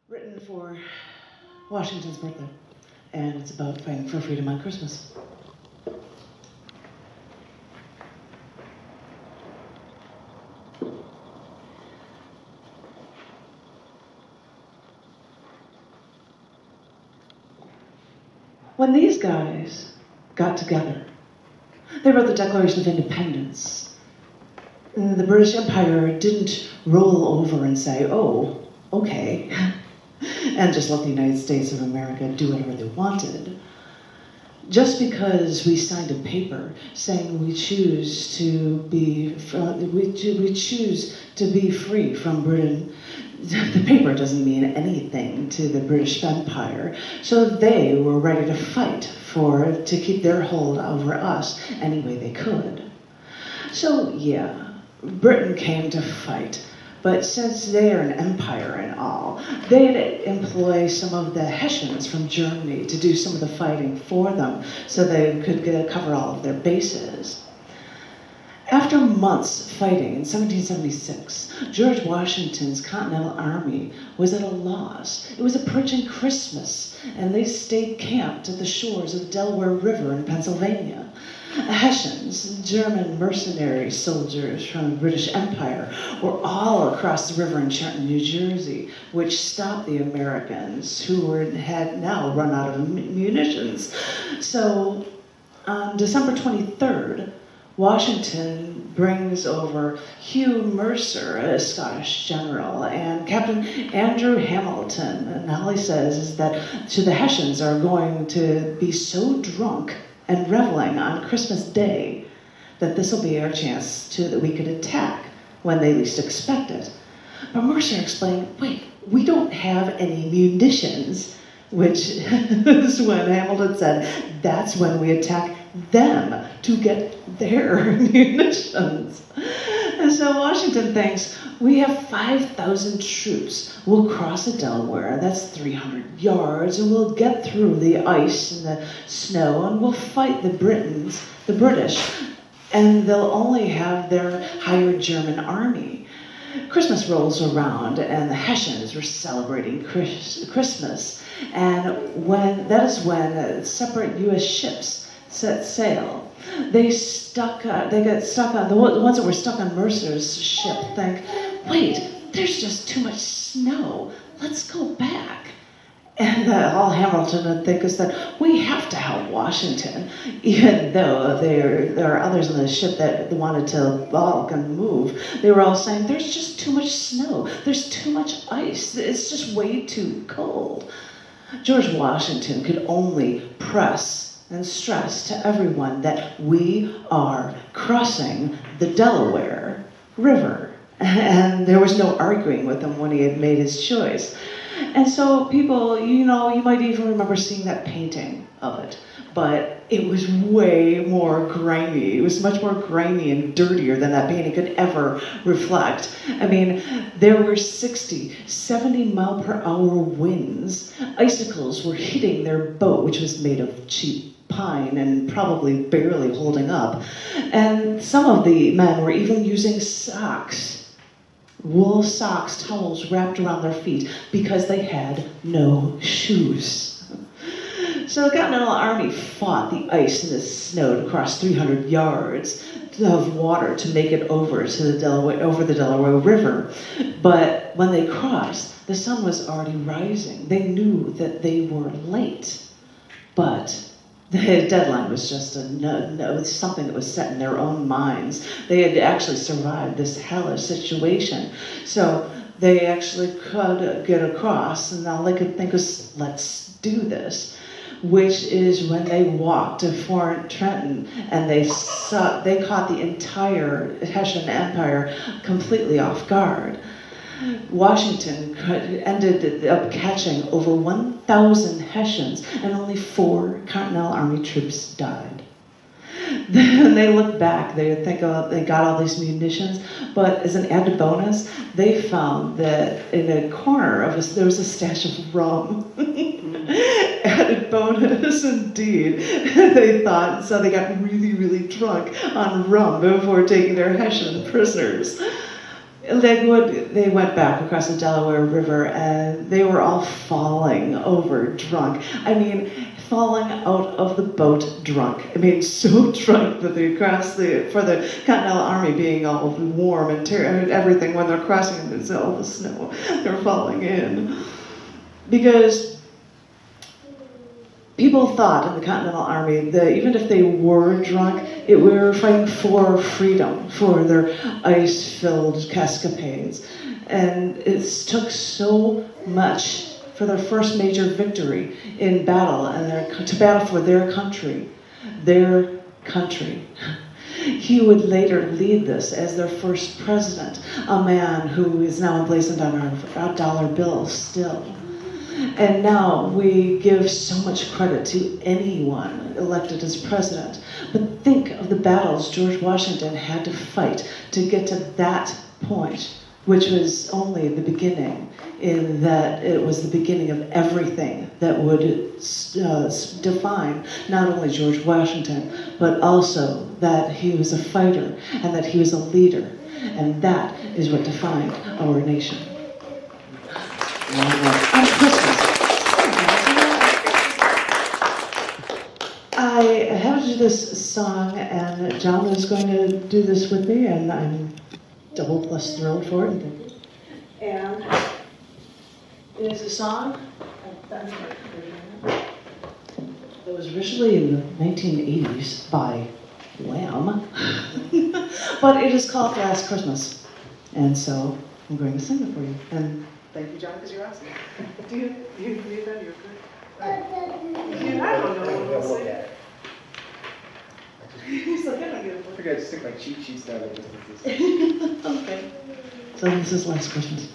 written for Washington's birthday, and it's about fighting for freedom on Christmas. When these guys got together, they wrote the Declaration of Independence. And the British Empire didn't roll over and say, oh, okay, and just let the United States of America do whatever they wanted. Just because we signed a paper saying we choose to be free from Britain, the paper doesn't mean anything to the British Empire. So they were ready to fight to keep their hold over us any way they could. So yeah, Britain came to fight. But since they are an empire and all, they'd employ some of the Hessians from Germany to do some of the fighting for them so they could cover all of their bases. After months fighting in 1776, George Washington's Continental Army was at a loss. It was approaching Christmas, and they stayed camped at the shores of the Delaware River in Pennsylvania. Hessians, German mercenary soldiers from the British Empire, were all across the river in Trenton, New Jersey, which stopped the Americans, who had now run out of munitions. So on December 23rd, Washington brings over Hugh Mercer, a Scottish general, and Captain Andrew Hamilton. And all he says is that the Hessians are going to be so drunk and reveling on Christmas Day that this will be our chance that we could attack when they least expect it. But Mercer explained, wait, we don't have any munitions, which is when Hamilton said, that's when we attack them to get their munitions. And so Washington thinks, we have 5,000 troops. We'll cross the Delaware, that's 300 yards, and we'll get through the ice and the snow, and we'll fight the British, and they'll only have their hired German army. Christmas rolls around, and the Hessians were celebrating Christmas, and that is when separate U.S. ships set sail. They got stuck on, the ones that were stuck on Mercer's ship think, wait, there's just too much snow, let's go back. And all Hamilton would think is that we have to help Washington, even though there are others on the ship that wanted to balk and move. They were all saying, there's just too much snow, there's too much ice, it's just way too cold. George Washington could only press and stress to everyone that we are crossing the Delaware River. And there was no arguing with him when he had made his choice. And so people, you might even remember seeing that painting of it, but it was way more grimy. It was much more grimy and dirtier than that painting could ever reflect. I mean, there were 60, 70 mile per hour winds. Icicles were hitting their boat, which was made of cheap pine and probably barely holding up. And some of the men were even using socks, wool socks, towels wrapped around their feet because they had no shoes. So the Continental Army fought the ice and the snow to cross 300 yards of water to make it over the Delaware River. But when they crossed, the sun was already rising. They knew that they were late, but the deadline was just something that was set in their own minds. They had actually survived this hellish situation. So they actually could get across, and all they could think was, let's do this. Which is when they walked to Fort Trenton, and they caught the entire Hessian Empire completely off guard. Washington ended up catching over 1,000 Hessians, and only 4 Continental Army troops died. Then they look back, they think, oh, they got all these munitions, but as an added bonus, they found that in a corner there was a stash of rum. Added bonus indeed, they thought, so they got really, really drunk on rum before taking their Hessian prisoners. They went back across the Delaware River and they were all falling over drunk. I mean, falling out of the boat drunk. I mean, so drunk that they crossed for the Continental Army being all warm and everything when they're crossing, there's all the snow, they're falling in. Because people thought in the Continental Army that even if they were drunk, we were fighting for freedom, for their ice-filled escapades. And it took so much for their first major victory in battle, and to battle for their country. Their country. He would later lead this as their first president, a man who is now emblazoned on our dollar bill still. And now we give so much credit to anyone elected as president. But think of the battles George Washington had to fight to get to that point, which was only the beginning, in that it was the beginning of everything that would define not only George Washington, but also that he was a fighter and that he was a leader. And that is what defined our nation. On Christmas, I have to do this song, and John is going to do this with me, and I'm double plus thrilled for it. And it is a song that was originally in the 1980s by Wham, but it is called Last Christmas, and so I'm going to sing it for you. And thank you, John, because you're awesome. Do you read that? You're good. I don't know what to say. He's like, I don't get it. I figured I'd stick my cheat sheets down there just in case. Okay. So this is Last Christmas.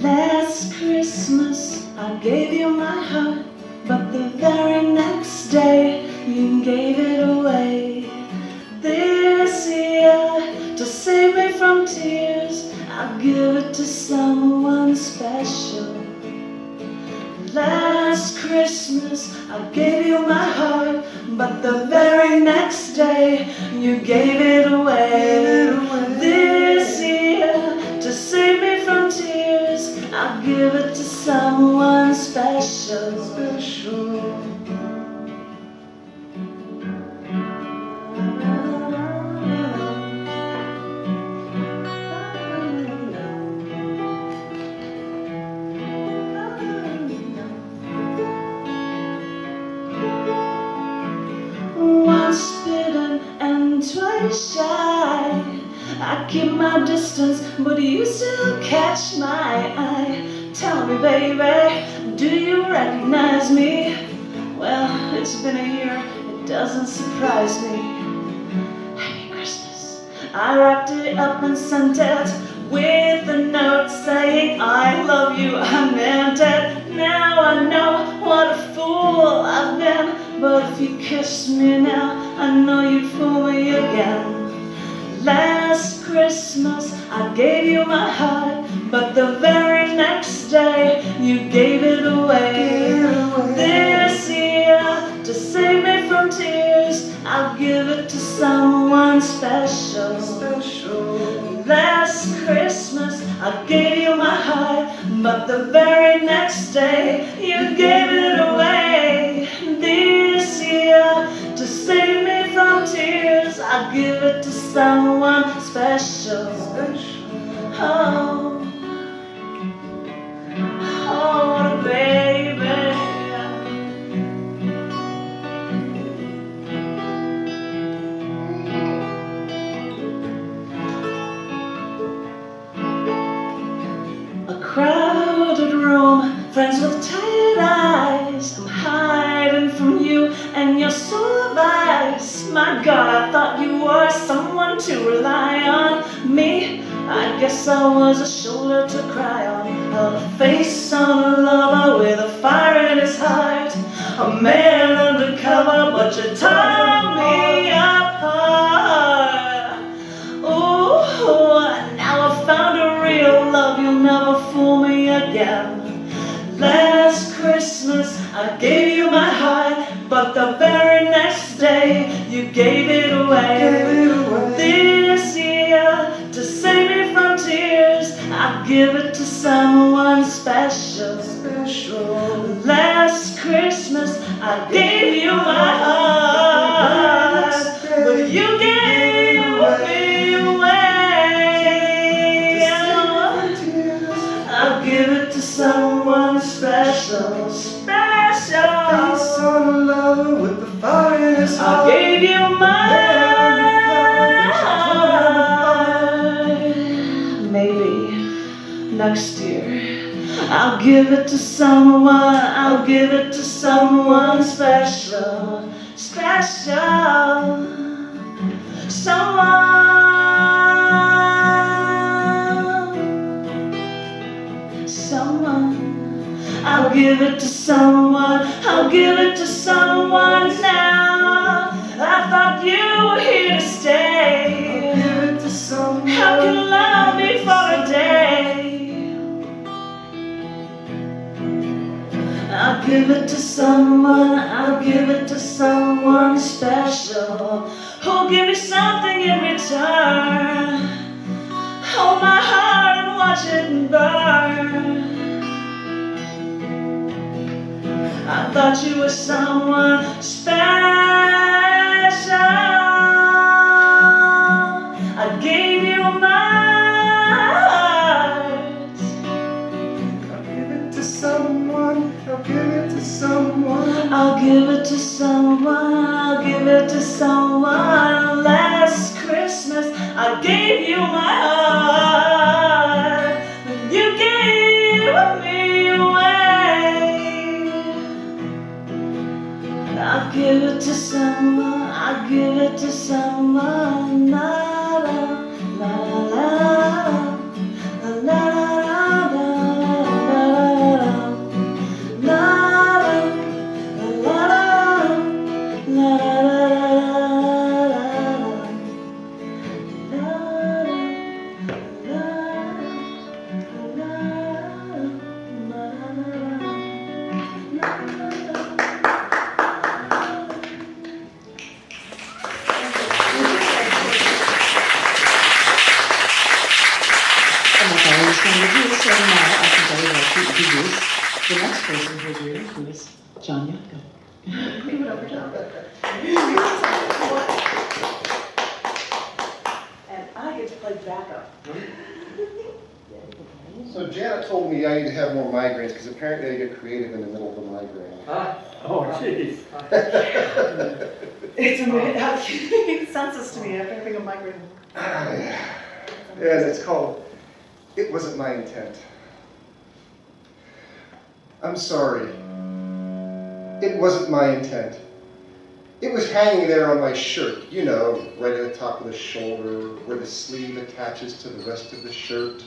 Last Christmas I gave you my heart, but the very next day you gave it away. This year, to save me from tears, I'll give it to someone special. Last Christmas I gave you my heart, but the very next day you gave it away. This year, to save me from tears, I'll give it to someone special. Once bitten and twice shy, I keep my distance, but you still catch my eye. Tell me, baby, do you recognize me? Well, it's been a year, it doesn't surprise me. Happy Christmas. I wrapped it up and sent it with a note saying I love you, I meant it. Now I know what a fool I've been, but if you kissed me now, I know you'd fool me again. Last Christmas I gave you my heart, but the very next day you gave it away. This year, to save me from tears, I'll give it to someone special. Last Christmas I gave you my heart, but the very next day you gave it away. This year, to save me from tears, I'll give it to someone special. Oh, oh, what a baby. A crowded room, friends with tired eyes. I'm hiding from you and your soul eyes. My God, I thought you were someone to rely on. Me, I guess I was a shoulder to cry on. A face on a lover with a fire in his heart. A man undercover, but you tore me apart. Ooh, now I found a real love, you'll never fool me again. Last Christmas I gave you my heart, but the very next day you gave it away. This year, to save me from tears, I'll give it to someone special. Last Christmas I gave you my heart, but you gave me away. I'll give it to someone special, special. Peace on a lover with the fire in his heart. I gave you my heart. Maybe next year I'll give it to someone. I'll give it to someone special, special. Someone. I'll give it to someone, I'll give it to someone now. I thought you were here to stay. I'll give it to someone. How can you love me for a day? I'll give it to someone, I'll give it to someone special, who'll give me something in return. Hold my heart and watch it burn. I thought you were someone special. I gave you my heart. I'll give it to someone. I'll give it to someone. I'll give it to someone. I'll give it to someone. Last Christmas I gave you my heart, and you gave me away. I'll give it to someone, I'll give it to someone. La la la la la la The next person who's here, who is Janya. Go. Move it over, John. And I get to play backup. So Janet told me I need to have more migraines because apparently I get creative in the middle of a migraine. Oh, jeez. It's amazing. It senses to me after having a migraine. Yeah, it's called It Wasn't My Intent. I'm sorry. It wasn't my intent. It was hanging there on my shirt, you know, right at the top of the shoulder, where the sleeve attaches to the rest of the shirt.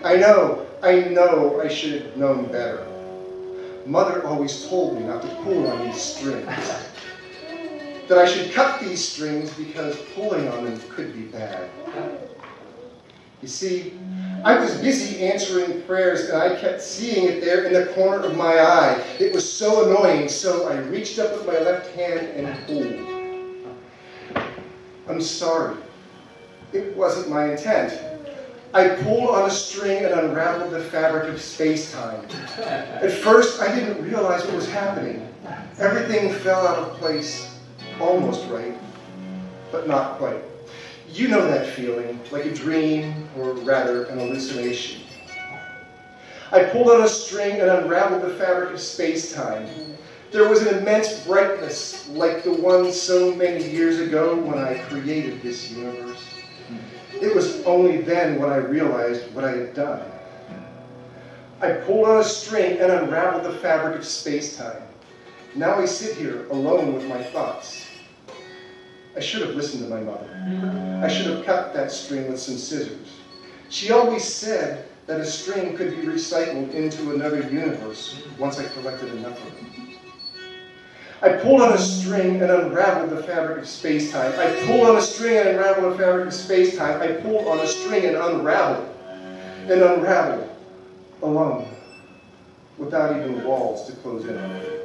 I know I should have known better. Mother always told me not to pull on these strings. That I should cut these strings because pulling on them could be bad. You see, I was busy answering prayers and I kept seeing it there in the corner of my eye. It was so annoying, so I reached up with my left hand and pulled. I'm sorry. It wasn't my intent. I pulled on a string and unraveled the fabric of space-time. At first, I didn't realize what was happening. Everything fell out of place, almost right, but not quite. You know that feeling, like a dream, or rather, an hallucination. I pulled on a string and unraveled the fabric of space-time. There was an immense brightness, like the one so many years ago when I created this universe. It was only then when I realized what I had done. I pulled on a string and unraveled the fabric of space-time. Now I sit here alone with my thoughts. I should have listened to my mother. I should have cut that string with some scissors. She always said that a string could be recycled into another universe once I collected enough of them. I pulled on a string and unraveled the fabric of space-time. I pulled on a string and unraveled the fabric of space-time. I pulled on a string and unraveled, alone, without even walls to close in on it.